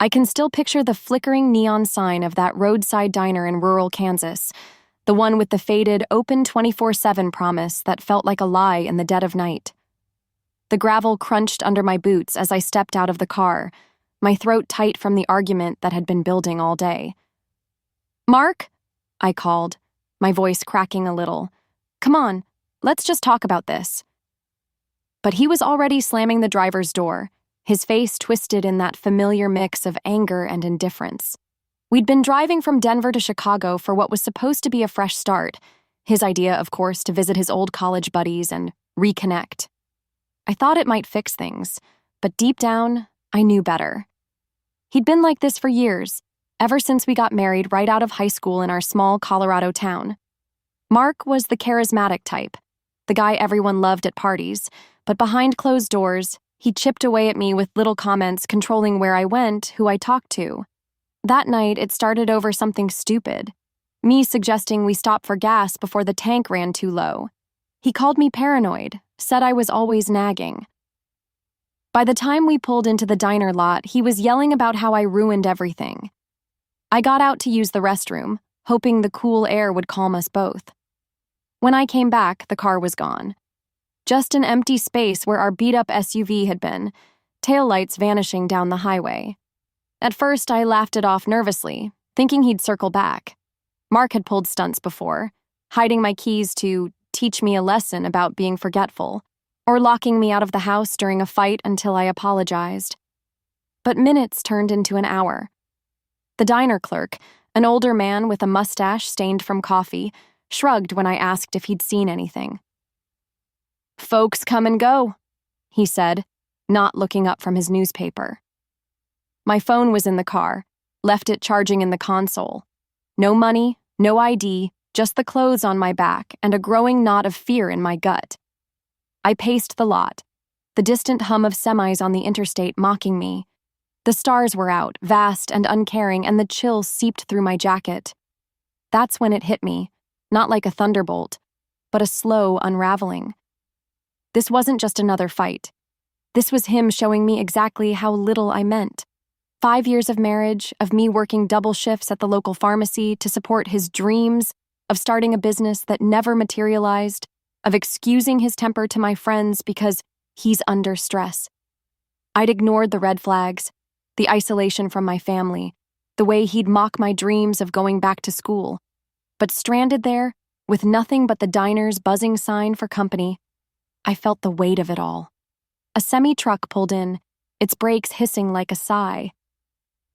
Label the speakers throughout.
Speaker 1: I can still picture the flickering neon sign of that roadside diner in rural Kansas, the one with the faded, open 24/7 promise that felt like a lie in the dead of night. The gravel crunched under my boots as I stepped out of the car, my throat tight from the argument that had been building all day. "Mark?" I called, my voice cracking a little. "Come on, let's just talk about this." But he was already slamming the driver's door, his face twisted in that familiar mix of anger and indifference. We'd been driving from Denver to Chicago for what was supposed to be a fresh start, his idea, of course, to visit his old college buddies and reconnect. I thought it might fix things, but deep down, I knew better. He'd been like this for years, ever since we got married right out of high school in our small Colorado town. Mark was the charismatic type, the guy everyone loved at parties, but behind closed doors, he chipped away at me with little comments controlling where I went, who I talked to. That night, it started over something stupid. Me suggesting we stop for gas before the tank ran too low. He called me paranoid, said I was always nagging. By the time we pulled into the diner lot, he was yelling about how I ruined everything. I got out to use the restroom, hoping the cool air would calm us both. When I came back, the car was gone. Just an empty space where our beat-up SUV had been, taillights vanishing down the highway. At first, I laughed it off nervously, thinking he'd circle back. Mark had pulled stunts before, hiding my keys to teach me a lesson about being forgetful, or locking me out of the house during a fight until I apologized. But minutes turned into an hour. The diner clerk, an older man with a mustache stained from coffee, shrugged when I asked if he'd seen anything. "Folks come and go," he said, not looking up from his newspaper. My phone was in the car, left it charging in the console. No money, no ID, just the clothes on my back and a growing knot of fear in my gut. I paced the lot, the distant hum of semis on the interstate mocking me. The stars were out, vast and uncaring, and the chill seeped through my jacket. That's when it hit me, not like a thunderbolt, but a slow unraveling. This wasn't just another fight. This was him showing me exactly how little I meant. 5 years of marriage, of me working double shifts at the local pharmacy to support his dreams, of starting a business that never materialized, of excusing his temper to my friends because he's under stress. I'd ignored the red flags, the isolation from my family, the way he'd mock my dreams of going back to school. But stranded there, with nothing but the diner's buzzing sign for company, I felt the weight of it all. A semi-truck pulled in, its brakes hissing like a sigh.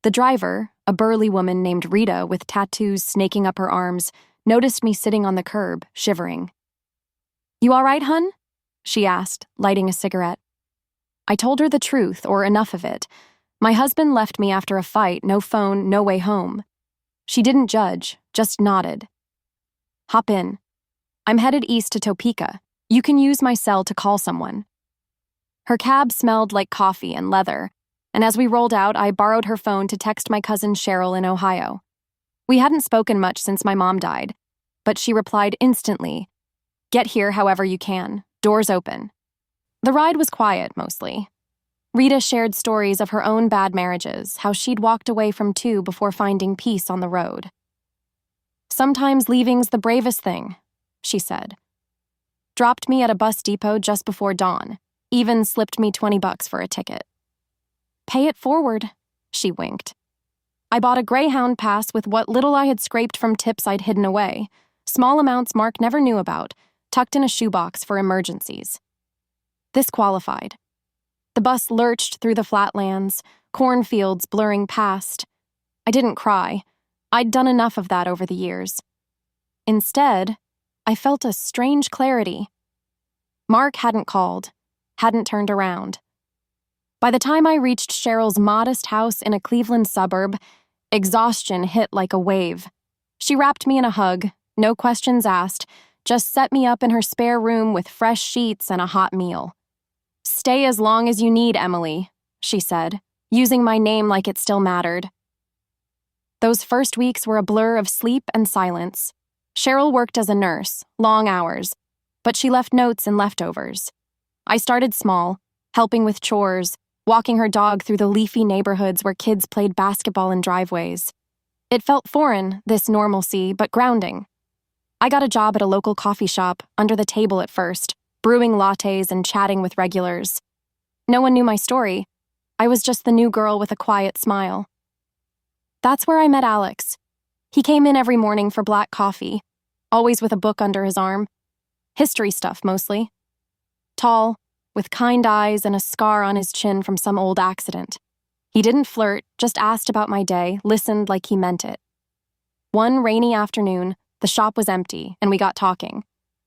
Speaker 1: The driver, a burly woman named Rita with tattoos snaking up her arms, noticed me sitting on the curb, shivering. "You all right, hun?" she asked, lighting a cigarette. I told her the truth, or enough of it. My husband left me after a fight, no phone, no way home. She didn't judge, just nodded. "Hop in. I'm headed east to Topeka. You can use my cell to call someone." Her cab smelled like coffee and leather, and as we rolled out, I borrowed her phone to text my cousin Cheryl in Ohio. We hadn't spoken much since my mom died, but she replied instantly, "Get here however you can. Doors open." The ride was quiet, mostly. Rita shared stories of her own bad marriages, how she'd walked away from 2 before finding peace on the road. "Sometimes leaving's the bravest thing," she said. Dropped me at a bus depot just before dawn, even slipped me $20 for a ticket. "Pay it forward," she winked. I bought a Greyhound pass with what little I had scraped from tips I'd hidden away, small amounts Mark never knew about, tucked in a shoebox for emergencies. This qualified. The bus lurched through the flatlands, cornfields blurring past. I didn't cry. I'd done enough of that over the years. Instead, I felt a strange clarity. Mark hadn't called, hadn't turned around. By the time I reached Cheryl's modest house in a Cleveland suburb, exhaustion hit like a wave. She wrapped me in a hug, no questions asked, just set me up in her spare room with fresh sheets and a hot meal. "Stay as long as you need, Emily," she said, using my name like it still mattered. Those first weeks were a blur of sleep and silence. Cheryl worked as a nurse, long hours, but she left notes and leftovers. I started small, helping with chores, walking her dog through the leafy neighborhoods where kids played basketball in driveways. It felt foreign, this normalcy, but grounding. I got a job at a local coffee shop, under the table at first, brewing lattes and chatting with regulars. No one knew my story. I was just the new girl with a quiet smile. That's where I met Alex. He came in every morning for black coffee, always with a book under his arm. History stuff, mostly. Tall, with kind eyes and a scar on his chin from some old accident. He didn't flirt, just asked about my day, listened like he meant it. One rainy afternoon, the shop was empty, and we got talking.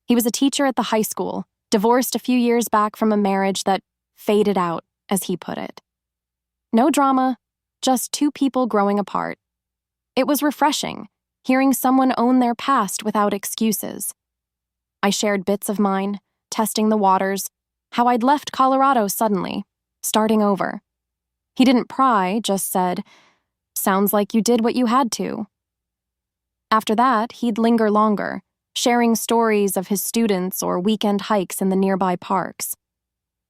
Speaker 1: He was a teacher at the high school, divorced a few years back from a marriage that faded out, as he put it. No drama, just two people growing apart. It was refreshing, hearing someone own their past without excuses. I shared bits of mine, testing the waters, how I'd left Colorado suddenly, starting over. He didn't pry, just said, "Sounds like you did what you had to." After that, he'd linger longer, sharing stories of his students or weekend hikes in the nearby parks.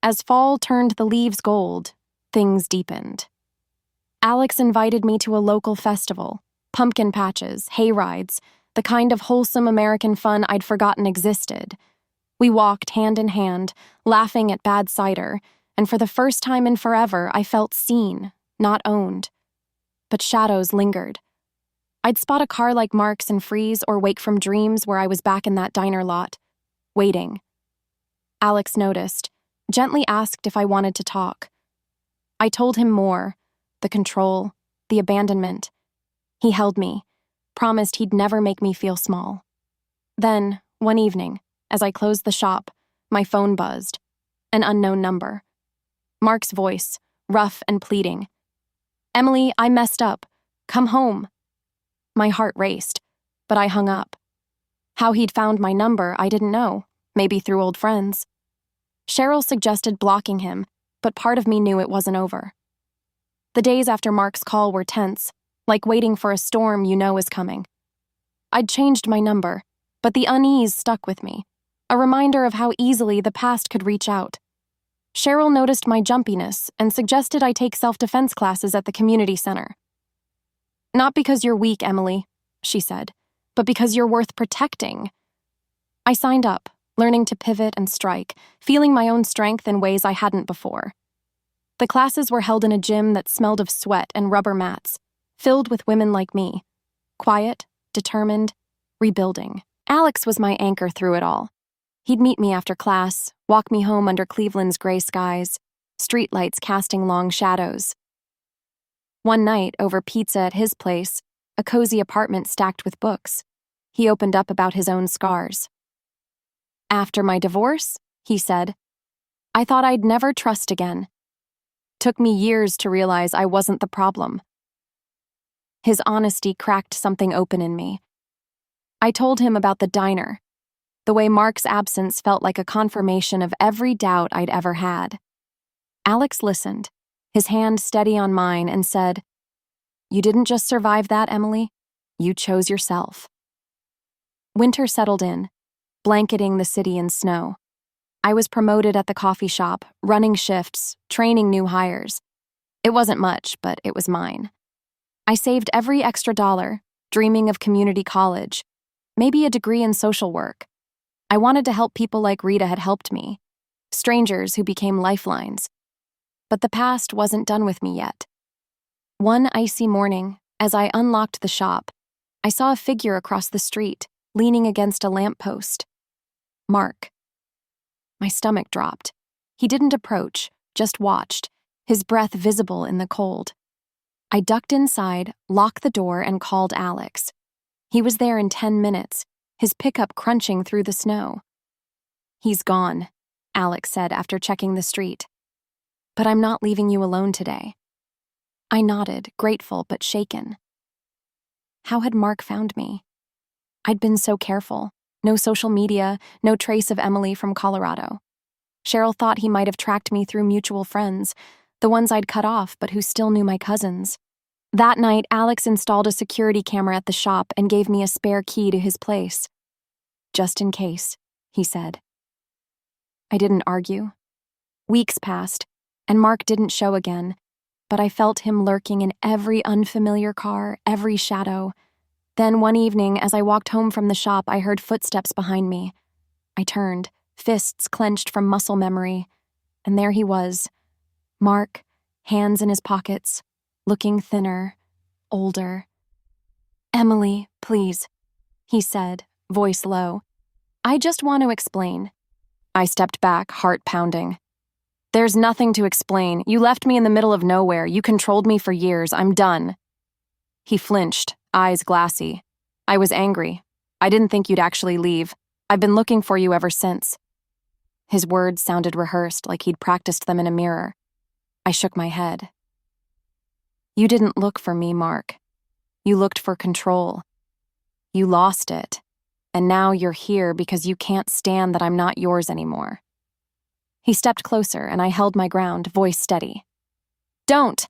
Speaker 1: As fall turned the leaves gold, things deepened. Alex invited me to a local festival, pumpkin patches, hay rides, the kind of wholesome American fun I'd forgotten existed. We walked hand in hand, laughing at bad cider, and for the first time in forever, I felt seen, not owned. But shadows lingered. I'd spot a car like Mark's and freeze or wake from dreams where I was back in that diner lot, waiting. Alex noticed, gently asked if I wanted to talk. I told him more, the control, the abandonment. He held me, promised he'd never make me feel small. Then, one evening, as I closed the shop, my phone buzzed. An unknown number. Mark's voice, rough and pleading. "Emily, I messed up. Come home." My heart raced, but I hung up. How he'd found my number, I didn't know, maybe through old friends. Cheryl suggested blocking him, but part of me knew it wasn't over. The days after Mark's call were tense, like waiting for a storm you know is coming. I'd changed my number, but the unease stuck with me, a reminder of how easily the past could reach out. Cheryl noticed my jumpiness and suggested I take self-defense classes at the community center. "Not because you're weak, Emily," she said, "but because you're worth protecting." I signed up, learning to pivot and strike, feeling my own strength in ways I hadn't before. The classes were held in a gym that smelled of sweat and rubber mats, filled with women like me, quiet, determined, rebuilding. Alex was my anchor through it all. He'd meet me after class, walk me home under Cleveland's gray skies, streetlights casting long shadows. One night, over pizza at his place, a cozy apartment stacked with books, he opened up about his own scars. "After my divorce," he said, "I thought I'd never trust again. Took me years to realize I wasn't the problem." His honesty cracked something open in me. I told him about the diner, the way Mark's absence felt like a confirmation of every doubt I'd ever had. Alex listened, his hand steady on mine, and said, "You didn't just survive that, Emily. You chose yourself." Winter settled in, blanketing the city in snow. I was promoted at the coffee shop, running shifts, training new hires. It wasn't much, but it was mine. I saved every extra dollar, dreaming of community college, maybe a degree in social work. I wanted to help people like Rita had helped me, strangers who became lifelines. But the past wasn't done with me yet. One icy morning, as I unlocked the shop, I saw a figure across the street, leaning against a lamppost. Mark. My stomach dropped. He didn't approach, just watched, his breath visible in the cold. I ducked inside, locked the door, and called Alex. He was there in 10 minutes, his pickup crunching through the snow. "He's gone," Alex said after checking the street. "But I'm not leaving you alone today." I nodded, grateful but shaken. How had Mark found me? I'd been so careful. No social media, no trace of Emily from Colorado. Cheryl thought he might have tracked me through mutual friends, the ones I'd cut off but who still knew my cousins. That night, Alex installed a security camera at the shop and gave me a spare key to his place. "Just in case," he said. I didn't argue. Weeks passed, and Mark didn't show again, but I felt him lurking in every unfamiliar car, every shadow. Then one evening, as I walked home from the shop, I heard footsteps behind me. I turned, fists clenched from muscle memory, and there he was, Mark, hands in his pockets, looking thinner, older. "Emily, please," he said, voice low. "I just want to explain." I stepped back, heart pounding. "There's nothing to explain. You left me in the middle of nowhere. You controlled me for years. I'm done." He flinched, eyes glassy. "I was angry. I didn't think you'd actually leave. I've been looking for you ever since." His words sounded rehearsed, like he'd practiced them in a mirror. I shook my head. "You didn't look for me, Mark. You looked for control. You lost it. And now you're here because you can't stand that I'm not yours anymore." He stepped closer, and I held my ground, voice steady. "Don't!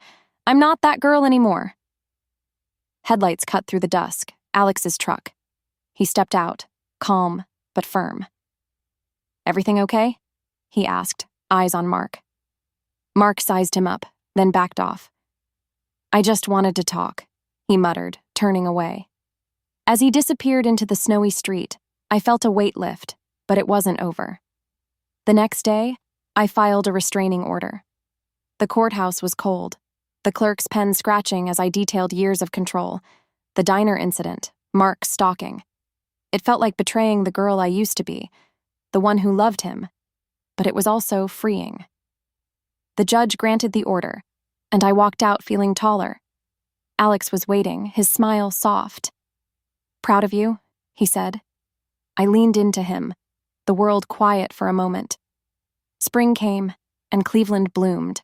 Speaker 1: I'm not that girl anymore." Headlights cut through the dusk, Alex's truck. He stepped out, calm but firm. "Everything okay?" he asked, eyes on Mark. Mark sized him up, then backed off. "I just wanted to talk," he muttered, turning away. As he disappeared into the snowy street, I felt a weight lift, but it wasn't over. The next day, I filed a restraining order. The courthouse was cold, the clerk's pen scratching as I detailed years of control, the diner incident, Mark's stalking. It felt like betraying the girl I used to be, the one who loved him, but it was also freeing. The judge granted the order, and I walked out feeling taller. Alex was waiting, his smile soft. "Proud of you," he said. I leaned into him, the world quiet for a moment. Spring came, and Cleveland bloomed.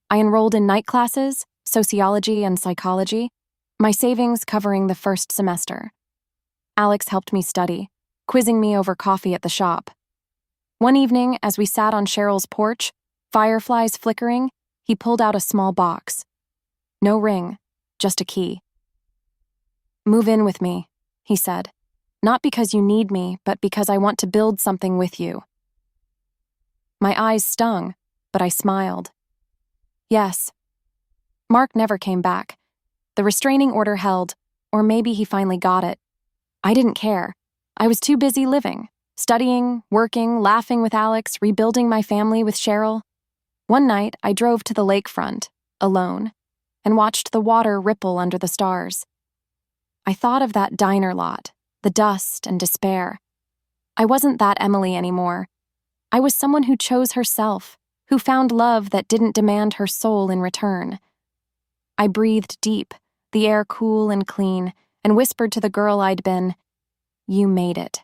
Speaker 1: I enrolled in night classes, sociology and psychology, my savings covering the first semester. Alex helped me study, quizzing me over coffee at the shop. One evening, as we sat on Cheryl's porch, fireflies flickering, he pulled out a small box. No ring, just a key. "Move in with me," he said. "Not because you need me, but because I want to build something with you." My eyes stung, but I smiled. Yes. Mark never came back. The restraining order held, or maybe he finally got it. I didn't care. I was too busy living, studying, working, laughing with Alex, rebuilding my family with Cheryl. One night, I drove to the lakefront, alone, and watched the water ripple under the stars. I thought of that diner lot, the dust and despair. I wasn't that Emily anymore. I was someone who chose herself, who found love that didn't demand her soul in return. I breathed deep, the air cool and clean, and whispered to the girl I'd been, "You made it."